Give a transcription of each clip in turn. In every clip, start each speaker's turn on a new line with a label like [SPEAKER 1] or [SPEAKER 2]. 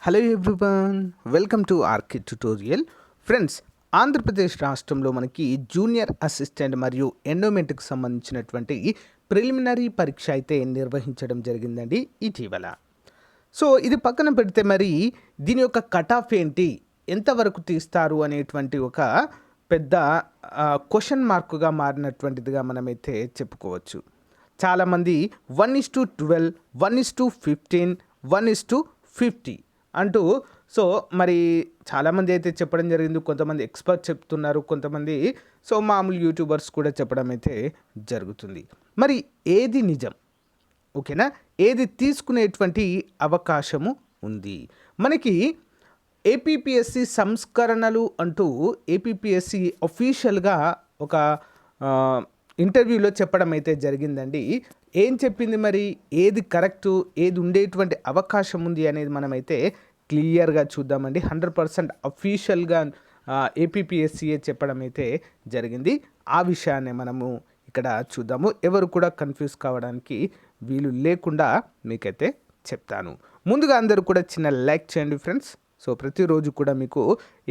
[SPEAKER 1] Hello everyone, welcome to RK tutorial. Friends, Andhra Pradesh రాష్ట్రంలో మనకి junior assistant మరియు ఎండోమెంట్కి సంబంధించినటువంటి ప్రిలిమినరీ పరీక్ష అయితే నిర్వహించడం జరిగిందండి ఇటీవల. సో ఇది పక్కన పెడితే మరి దీని యొక్క కట్ ఆఫ్ ఏంటి, ఎంతవరకు తీస్తారు అనేటువంటి ఒక పెద్ద క్వశ్చన్ మార్కుగా మారినటువంటిదిగా మనమైతే చెప్పుకోవచ్చు. చాలామంది 1:12, 1:15, 1:50 అంటూ సో మరి చాలామంది అయితే చెప్పడం జరిగింది. కొంతమంది ఎక్స్పర్ట్ చెప్తున్నారు, కొంతమంది సో మామూలు యూట్యూబర్స్ కూడా చెప్పడం అయితే జరుగుతుంది. మరి ఏది నిజం, ఓకేనా, ఏది తీసుకునేటువంటి అవకాశము ఉంది? మనకి ఏపీపీఎస్సి సంస్కరణలు అంటూ ఏపీపీఎస్సి అఫీషియల్గా ఒక ఇంటర్వ్యూలో చెప్పడం అయితే జరిగిందండి. ఏం చెప్పింది మరి, ఏది కరెక్టు, ఏది ఉండేటువంటి అవకాశం ఉంది అనేది మనమైతే క్లియర్గా చూద్దామండి. 100% అఫీషియల్గా ఏపీపీఎస్సీఏ చెప్పడం అయితే జరిగింది. ఆ విషయాన్ని మనము ఇక్కడ చూద్దాము. ఎవరు కూడా కన్ఫ్యూజ్ కావడానికి వీలు లేకుండా మీకైతే చెప్తాను. ముందుగా అందరూ కూడా చిన్న లైక్ చేయండి ఫ్రెండ్స్. సో ప్రతిరోజు కూడా మీకు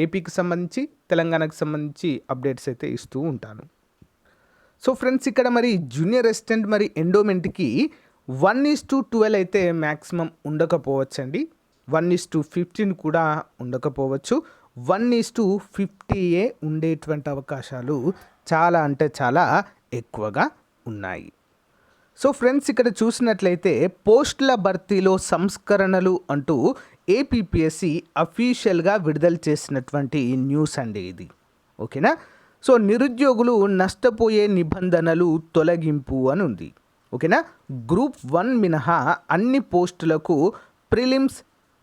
[SPEAKER 1] ఏపీకి సంబంధించి, తెలంగాణకు సంబంధించి అప్డేట్స్ అయితే ఇస్తూ ఉంటాను. సో ఫ్రెండ్స్, ఇక్కడ మరి జూనియర్ అసిస్టెంట్ మరి ఎండోమెంట్కి 1:12 అయితే మ్యాక్సిమం ఉండకపోవచ్చండి. 1:15 కూడా ఉండకపోవచ్చు. 1:50 ఉండేటువంటి అవకాశాలు చాలా అంటే చాలా ఎక్కువగా ఉన్నాయి. సో ఫ్రెండ్స్, ఇక్కడ చూసినట్లయితే పోస్టుల భర్తీలో సంస్కరణలు అంటూ ఏపీపీఎస్సి అఫీషియల్గా విడుదల చేసినటువంటి న్యూస్ అండి ఇది, ఓకేనా. సో నిరుద్యోగులు నష్టపోయే నిబంధనలు తొలగింపు అని ఉంది, ఓకేనా. గ్రూప్ 1 మినహా అన్ని పోస్టులకు ప్రిలిమ్స్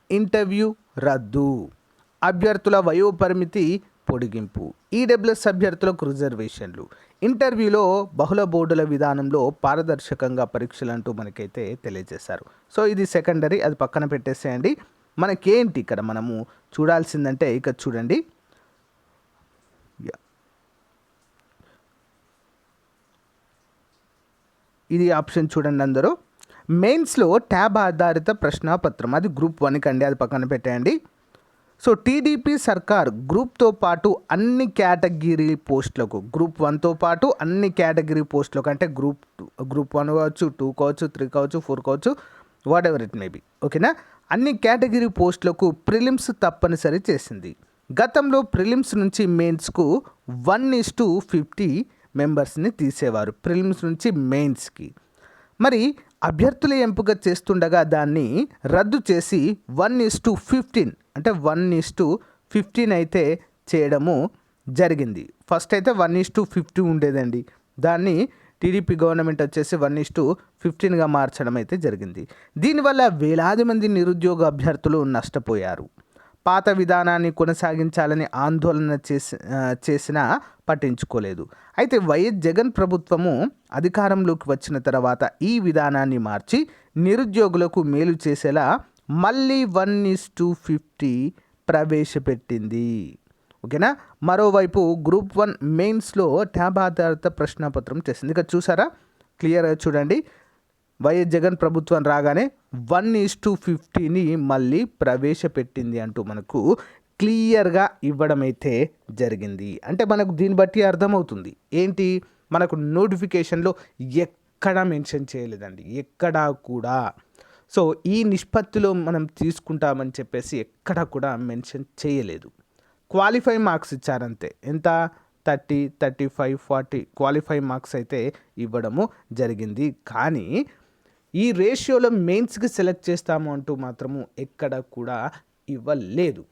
[SPEAKER 1] ఇంటర్వ్యూ రద్దు, అభ్యర్థుల వయోపరిమితి పొడిగింపు, ఈడబ్ల్యూఎస్ అభ్యర్థులకు రిజర్వేషన్లు, ఇంటర్వ్యూలో బహుళ బోర్డుల విధానంలో పారదర్శకంగా పరీక్షలు అంటూ మనకైతే తెలియజేశారు. సో ఇది సెకండరీ, అది పక్కన పెట్టేసేయండి. మనకేంటి ఇక్కడ మనము చూడాల్సిందంటే ఇక చూడండి, ఇది ఆప్షన్ చూడండి అందరూ. మెయిన్స్లో ట్యాబ్ ఆధారిత ప్రశ్నాపత్రం, అది గ్రూప్ 1కి అండి, అది పక్కన పెట్టేయండి. సో టీడీపీ సర్కార్ గ్రూప్తో పాటు అన్ని కేటగిరీ పోస్టులకు, గ్రూప్ 1తో పాటు అన్ని కేటగిరీ పోస్టులకు, అంటే గ్రూప్ 1 కావచ్చు, 2 కావచ్చు, 3 కావచ్చు, 4 కావచ్చు, what ever it may be, ఓకేనా, అన్ని కేటగిరీ పోస్టులకు ప్రిలిమ్స్ తప్పనిసరి చేసింది. గతంలో ప్రిలిమ్స్ నుంచి మెయిన్స్కు 1:50 మెంబర్స్ని తీసేవారు, ప్రిలిమ్స్ నుంచి మెయిన్స్కి. మరి అభ్యర్థుల ఎంపిక చేస్తుండగా దాన్ని రద్దు చేసి 1:15 అంటే 1:15 అయితే చేయడము జరిగింది. ఫస్ట్ అయితే 1:50 ఉండేదండి, దాన్ని టీడీపీ గవర్నమెంట్ వచ్చేసి 1:15గా మార్చడం అయితే జరిగింది. దీనివల్ల వేలాది మంది నిరుద్యోగ అభ్యర్థులు నష్టపోయారు. పాత విధానాన్ని కొనసాగించాలని ఆందోళన చేసినా పట్టించుకోలేదు. అయితే వైఎస్ జగన్ ప్రభుత్వము అధికారంలోకి వచ్చిన తర్వాత ఈ విధానాన్ని మార్చి నిరుద్యోగులకు మేలు చేసేలా మళ్ళీ 1:50 ప్రవేశపెట్టింది, ఓకేనా. మరోవైపు గ్రూప్ 1 మెయిన్స్లో ట్యాబ్ ఆధారిత ప్రశ్నపత్రం చేసింది. ఇక చూసారా, క్లియర్గా చూడండి, వైఎస్ జగన్ ప్రభుత్వం రాగానే 1:50ని మళ్ళీ ప్రవేశపెట్టింది అంటూ మనకు క్లియర్గా ఇవ్వడం అయితే జరిగింది. అంటే మనకు దీన్ని బట్టి అర్థమవుతుంది ఏంటి, మనకు నోటిఫికేషన్లో ఎక్కడా మెన్షన్ చేయలేదండి, ఎక్కడా కూడా. సో ఈ నిష్పత్తిలో మనం తీసుకుంటామని చెప్పేసి ఎక్కడా కూడా మెన్షన్ చేయలేదు. క్వాలిఫై మార్క్స్ ఇచ్చారంతే, ఎంత 30, 35, 40 క్వాలిఫై మార్క్స్ అయితే ఇవ్వడము జరిగింది. కానీ ఈ రేషియోలో మెయిన్స్కి సెలెక్ట్ చేస్తాము అంటూ మాత్రము ఎక్కడ కూడా ఇవ్వలేదు.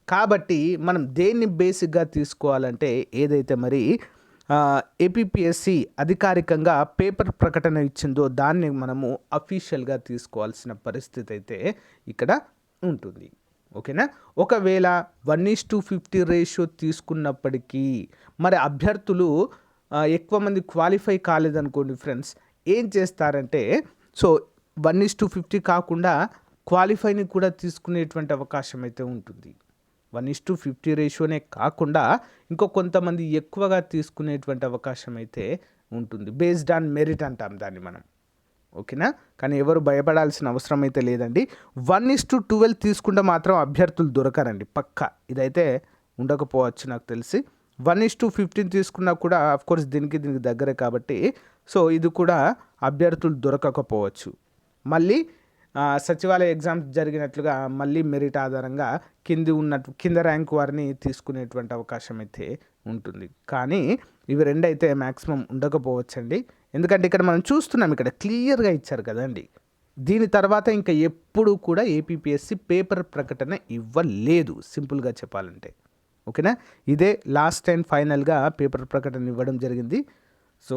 [SPEAKER 1] కాబట్టి మనం దేన్ని బేసిక్గా తీసుకోవాలంటే, ఏదైతే మరి ఏపీపీఎస్సి అధికారికంగా పేపర్ ప్రకటన ఇచ్చిందో దాన్ని మనము అఫీషియల్గా తీసుకోవాల్సిన పరిస్థితి అయితే ఇక్కడ ఉంటుంది, ఓకేనా. ఒకవేళ 1:50 రేషియో తీసుకున్నప్పటికీ మరి అభ్యర్థులు ఎక్కువ మంది క్వాలిఫై కాలేదనుకోండి ఫ్రెండ్స్, ఏం చేస్తారంటే సో 1:50 కాకుండా క్వాలిఫైని కూడా తీసుకునేటువంటి అవకాశం అయితే ఉంటుంది. 1:50 రేషియోనే కాకుండా ఇంకో కొంతమంది ఎక్కువగా తీసుకునేటువంటి అవకాశం అయితే ఉంటుంది. బేస్డ్ ఆన్ మెరిట్ అంటాం దాన్ని మనం, ఓకేనా. కానీ ఎవరు భయపడాల్సిన అవసరం అయితే లేదండి. 1:12 తీసుకుంటే మాత్రం అభ్యర్థులు దొరకరండి పక్కా. ఇదైతే ఉండకపోవచ్చు నాకు తెలిసి. 1:15 తీసుకున్నా కూడా ఆఫ్కోర్స్ దీనికి దగ్గరే కాబట్టి సో ఇది కూడా అభ్యర్థులు దొరకకపోవచ్చు. మళ్ళీ సచివాలయ ఎగ్జామ్స్ జరిగినట్లుగా మళ్ళీ మెరిట్ ఆధారంగా కింద ర్యాంక్ వారిని తీసుకునేటువంటి అవకాశం అయితే ఉంటుంది. కానీ ఇవి రెండైతే మ్యాక్సిమం ఉండకపోవచ్చండి. ఎందుకంటే ఇక్కడ మనం చూస్తున్నాం, ఇక్కడ క్లియర్గా ఇచ్చారు కదండి. దీని తర్వాత ఇంకా ఎప్పుడు కూడా ఏపీపీఎస్సీ పేపర్ ప్రకటన ఇవ్వలేదు సింపుల్గా చెప్పాలంటే. ఓకేనా. ఇదే లాస్ట్ అండ్ ఫైనల్గా పేపర్ ప్రకటన ఇవ్వడం జరిగింది. సో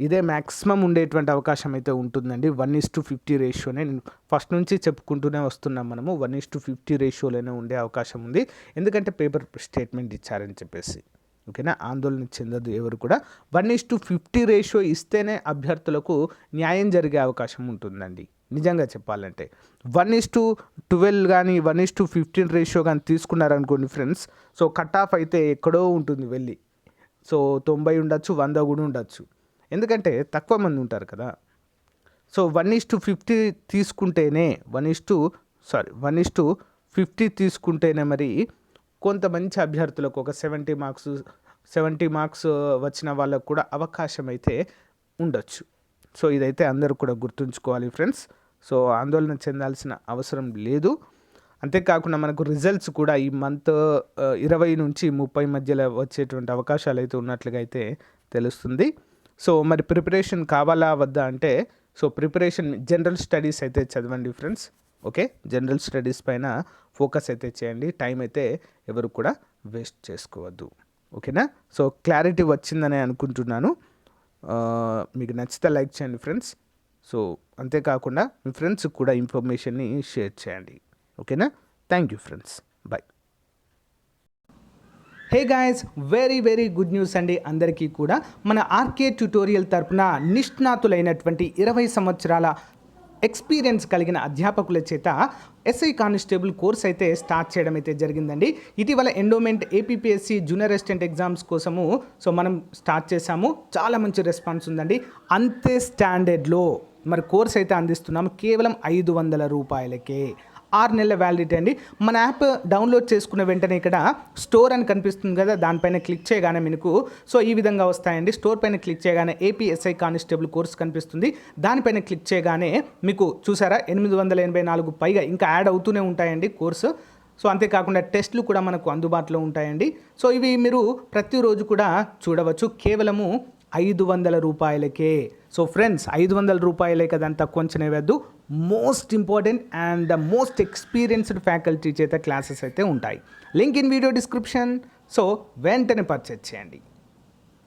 [SPEAKER 1] ఇదే మ్యాక్సిమం ఉండేటువంటి అవకాశం అయితే ఉంటుందండి. 1:50 రేషియోనే నేను ఫస్ట్ నుంచి చెప్పుకుంటూనే వస్తున్నాం మనము. 1:50 రేషియోలోనే ఉండే అవకాశం ఉంది. ఎందుకంటే పేపర్ స్టేట్మెంట్ ఇచ్చారని చెప్పేసి. ఓకేనా. ఆందోళన చెందదు ఎవరు కూడా. 1:50 రేషియో ఇస్తేనే అభ్యర్థులకు న్యాయం జరిగే అవకాశం ఉంటుందండి నిజంగా చెప్పాలంటే. 1:12 కానీ 1:15 రేషియో కానీ తీసుకున్నారనుకోండి ఫ్రెండ్స్, సో కట్ ఆఫ్ అయితే ఎక్కడో ఉంటుంది వెళ్ళి. సో 90 ఉండొచ్చు, 100 కూడా ఉండొచ్చు. ఎందుకంటే తక్కువ మంది ఉంటారు కదా. సో 1:50 తీసుకుంటేనే 1:50 తీసుకుంటేనే మరి కొంత మంచి అభ్యర్థులకు ఒక 70 మార్క్స్ వచ్చిన వాళ్ళకు కూడా అవకాశం అయితే ఉండొచ్చు. సో ఇదైతే అందరూ కూడా గుర్తుంచుకోవాలి ఫ్రెండ్స్. సో ఆందోళన చెందాల్సిన అవసరం లేదు. అంతేకాకుండా మనకు రిజల్ట్స్ కూడా ఈ మంత్ 20 నుంచి 30 మధ్యలో వచ్చేటువంటి అవకాశాలు అయితే ఉన్నట్లుగా అయితే తెలుస్తుంది. సో మరి ప్రిపరేషన్ కావాలా వద్దా అంటే, సో ప్రిపరేషన్ జనరల్ స్టడీస్ అయితే చదవండి ఫ్రెండ్స్. ఓకే, జనరల్ స్టడీస్ పైన ఫోకస్ అయితే చేయండి. టైం అయితే ఎవరు కూడా వేస్ట్ చేసుకోవద్దు. ఓకేనా. సో క్లారిటీ వచ్చిందని అనుకుంటున్నాను. మీకు నచ్చితే లైక్ చేయండి ఫ్రెండ్స్. సో అంతేకాకుండా మీ ఫ్రెండ్స్కి కూడా ఇన్ఫర్మేషన్ని షేర్ చేయండి. ఓకేనా. Thank you friends. Bye. Hey guys, very good news అండి అందరికీ కూడా. మన ఆర్కే ట్యుటోరియల్ తరపున నిష్ణాతులైనటువంటి 20 సంవత్సరాల ఎక్స్పీరియన్స్ కలిగిన అధ్యాపకుల చేత ఎస్ఐ కానిస్టేబుల్ కోర్స్ అయితే స్టార్ట్ చేయడం అయితే జరిగిందండి. ఇటీవల endowment APPSC junior assistant exams కోసము సో మనం స్టార్ట్ చేశాము. చాలా మంచి రెస్పాన్స్ ఉందండి. అంతే స్టాండర్డ్లో మరి కోర్స్ అయితే అందిస్తున్నాము కేవలం 500 రూపాయలకే. 6 నెలల వ్యాలిడిటీ అండి. మన యాప్ డౌన్లోడ్ చేసుకున్న వెంటనే ఇక్కడ స్టోర్ అని కనిపిస్తుంది కదా, దానిపైన క్లిక్ చేయగానే మీకు సో ఈ విధంగా వస్తాయండి. స్టోర్ పైన క్లిక్ చేయగానే APSI కానిస్టేబుల్ కోర్స్ కనిపిస్తుంది. దానిపైన క్లిక్ చేయగానే మీకు చూసారా 884 పైగా ఇంకా యాడ్ అవుతూనే ఉంటాయండి కోర్సు. సో అంతేకాకుండా టెస్ట్లు కూడా మనకు అందుబాటులో ఉంటాయండి. సో ఇవి మీరు ప్రతిరోజు కూడా చూడవచ్చు కేవలము 500 రూపాయలకే. సో ఫ్రెండ్స్ 500 రూపాయలే కదంతా కొంచెం వేయద్దు. Most important and the most experienced faculty చేత క్లాసెస్ అయితే ఉంటాయి. Link in video description. So వెంటనే పర్చేజ్ చేయండి.